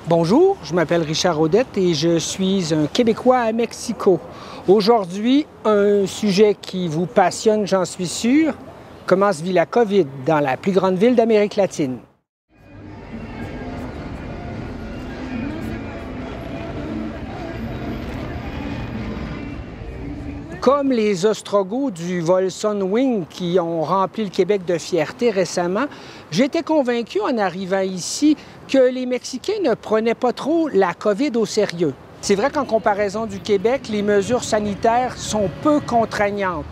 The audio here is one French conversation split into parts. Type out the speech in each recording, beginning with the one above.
Bonjour, je m'appelle Richard Audette et je suis un Québécois à Mexico. Aujourd'hui, un sujet qui vous passionne, j'en suis sûr. Comment se vit la COVID dans la plus grande ville d'Amérique latine? Comme les Ostrogoths du vol Sunwing qui ont rempli le Québec de fierté récemment, j'étais convaincu en arrivant ici que les Mexicains ne prenaient pas trop la COVID au sérieux. C'est vrai qu'en comparaison du Québec, les mesures sanitaires sont peu contraignantes.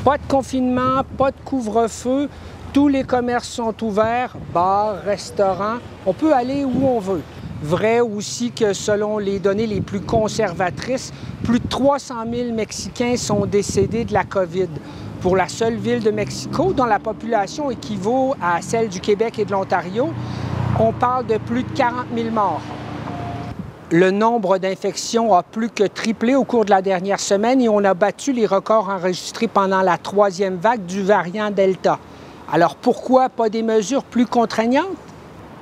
Pas de confinement, pas de couvre-feu, tous les commerces sont ouverts, bars, restaurants, on peut aller où on veut. Vrai aussi que selon les données les plus conservatrices, plus de 300 000 Mexicains sont décédés de la COVID. Pour la seule ville de Mexico, dont la population équivaut à celle du Québec et de l'Ontario, on parle de plus de 40 000 morts. Le nombre d'infections a plus que triplé au cours de la dernière semaine et on a battu les records enregistrés pendant la troisième vague du variant Delta. Alors pourquoi pas des mesures plus contraignantes?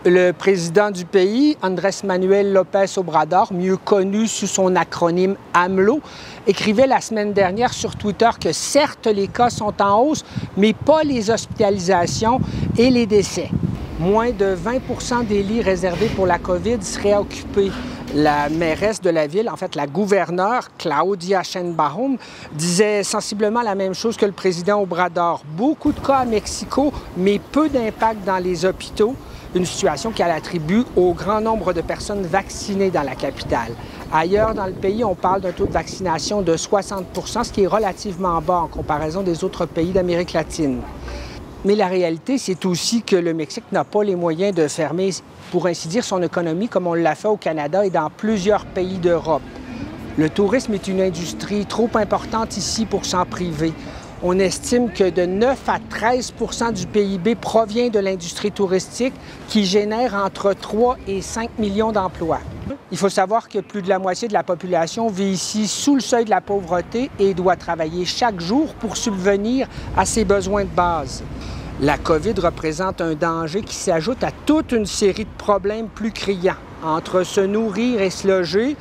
Le président du pays, Andrés Manuel López Obrador, mieux connu sous son acronyme AMLO, écrivait la semaine dernière sur Twitter que certes les cas sont en hausse, mais pas les hospitalisations et les décès. Moins de 20 des lits réservés pour la COVID seraient occupés. La mairesse de la ville, en fait la gouverneure, Claudia Sheinbaum, disait sensiblement la même chose que le président Obrador. Beaucoup de cas à Mexico, mais peu d'impact dans les hôpitaux. Une situation qu'elle attribue au grand nombre de personnes vaccinées dans la capitale. Ailleurs dans le pays, on parle d'un taux de vaccination de 60 %, ce qui est relativement bas en comparaison des autres pays d'Amérique latine. Mais la réalité, c'est aussi que le Mexique n'a pas les moyens de fermer, pour ainsi dire, son économie comme on l'a fait au Canada et dans plusieurs pays d'Europe. Le tourisme est une industrie trop importante ici pour s'en priver. On estime que de 9 à 13 % du PIB provient de l'industrie touristique qui génère entre 3 et 5 millions d'emplois. Il faut savoir que plus de la moitié de la population vit ici sous le seuil de la pauvreté et doit travailler chaque jour pour subvenir à ses besoins de base. La COVID représente un danger qui s'ajoute à toute une série de problèmes plus criants. Entre se nourrir et se loger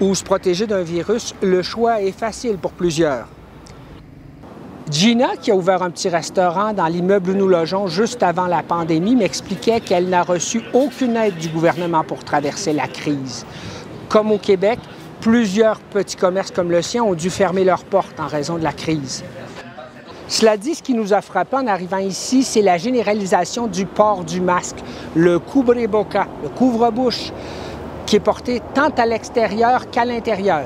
ou se protéger d'un virus, le choix est facile pour plusieurs. Gina, qui a ouvert un petit restaurant dans l'immeuble où nous logeons juste avant la pandémie, m'expliquait qu'elle n'a reçu aucune aide du gouvernement pour traverser la crise. Comme au Québec, plusieurs petits commerces comme le sien ont dû fermer leurs portes en raison de la crise. Cela dit, ce qui nous a frappé en arrivant ici, c'est la généralisation du port du masque, le cubreboca, le couvre-bouche, qui est porté tant à l'extérieur qu'à l'intérieur.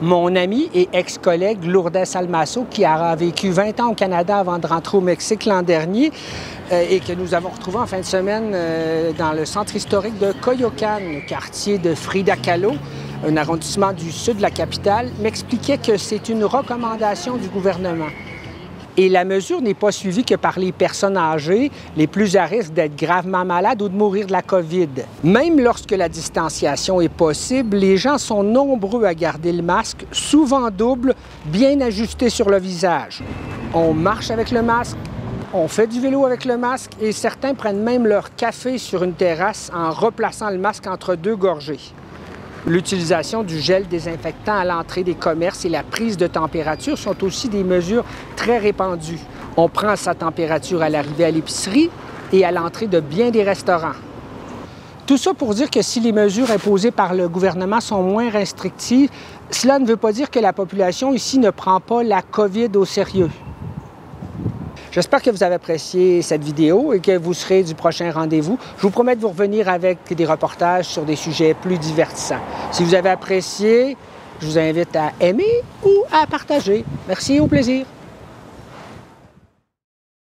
Mon ami et ex-collègue Lourdes Almasso, qui a vécu 20 ans au Canada avant de rentrer au Mexique l'an dernier et que nous avons retrouvé en fin de semaine dans le centre historique de Coyoacán, le quartier de Frida Kahlo, un arrondissement du sud de la capitale, m'expliquait que c'est une recommandation du gouvernement. Et la mesure n'est pas suivie que par les personnes âgées, les plus à risque d'être gravement malades ou de mourir de la COVID. Même lorsque la distanciation est possible, les gens sont nombreux à garder le masque, souvent double, bien ajusté sur le visage. On marche avec le masque, on fait du vélo avec le masque et certains prennent même leur café sur une terrasse en replaçant le masque entre deux gorgées. L'utilisation du gel désinfectant à l'entrée des commerces et la prise de température sont aussi des mesures très répandues. On prend sa température à l'arrivée à l'épicerie et à l'entrée de bien des restaurants. Tout ça pour dire que si les mesures imposées par le gouvernement sont moins restrictives, cela ne veut pas dire que la population ici ne prend pas la COVID au sérieux. J'espère que vous avez apprécié cette vidéo et que vous serez du prochain rendez-vous. Je vous promets de vous revenir avec des reportages sur des sujets plus divertissants. Si vous avez apprécié, je vous invite à aimer ou à partager. Merci et au plaisir.